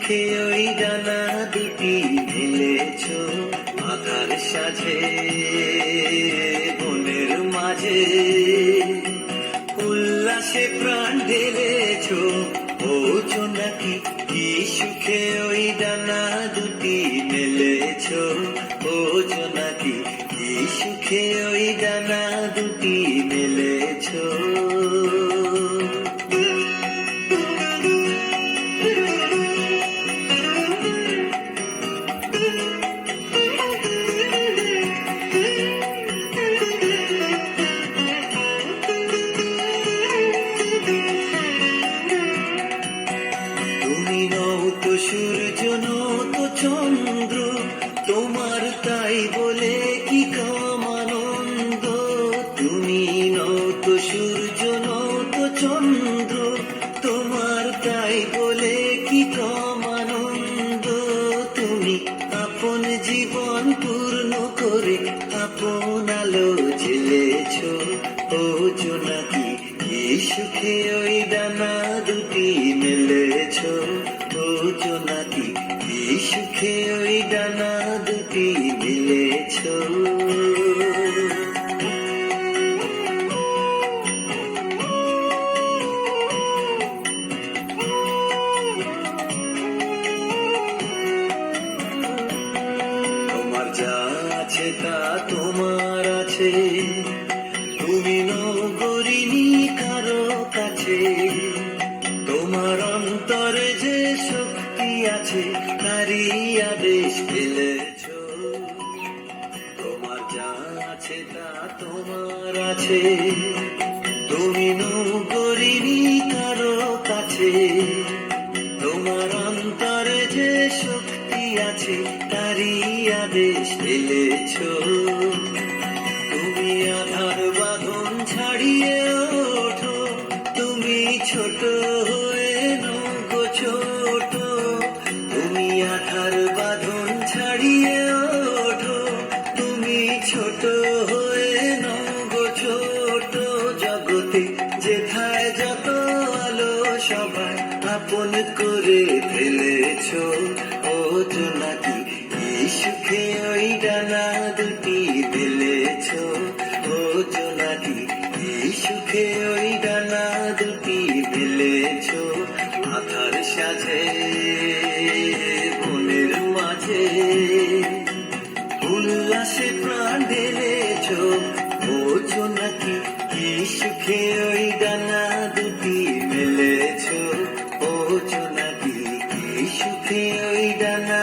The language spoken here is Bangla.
সুখে ওই ডানা দুটি মেলেছ আধার সাজে বনের মাঝে উল্লাসে প্রাণ ঢেলেছ ও জোনাকি কি সুখে ওই ডানা দুটি মেলেছ ও জোনাকি কি সুখে ওই ডানা দুটি মেলেছ। তুমি নও তো সূর্য নও তো চন্দ্র, তোমার তাই বলে কি কম আনন্দ। তুমি নও তো সূর্য নও তো চন্দ্র, তোমার তাই বলে কি কম আনন্দ। তুমি আপন জীবন পূর্ণ করে আপন আলো জ্বেলেছ ও জোনাকি কি সুখে ওই ডানা দুটি মেলেছ ও জোনাকি কি সুখে ওই ডানা দুটি মেলেছ। তোমার যা আছে তা তোমার আছে, তুমি নগরিনী কারো কাছে। তোমার অন্তরে যে শক্তি আছে তারই আদেশ ফেলেছ। তোমার যা আছে তা তোমার আছে, তুমি নগরিনী কারো কাছে। তোমার অন্তরে যে শক্তি আছে তারই আদেশ ফেলেছ। তুমি আধার বাঁধন ছাড়িয়ে ওঠো, তুমি ছোট হয়ে নগো ছোট। তুমি আধার বাঁধন ছাড়িয়ে ওঠো, তুমি ছোট হয়ে নগো ছোট। জগতে যেথায় যত আলো সবাই আপন করে ফেলেছ ও জোনাকি কি সুখে ওই ডানা দুটি মেলেছ ও জোনাকি কি সুখে ওই ডানা দুটি মেলেছ আধার সাজে বনের মাঝে উল্লাসে প্রাণ ঢেলেছ ও জোনাকি কি সুখে ওই ডানা দুটি মেলেছ ও জোনাকি কি সুখে ওই ডানা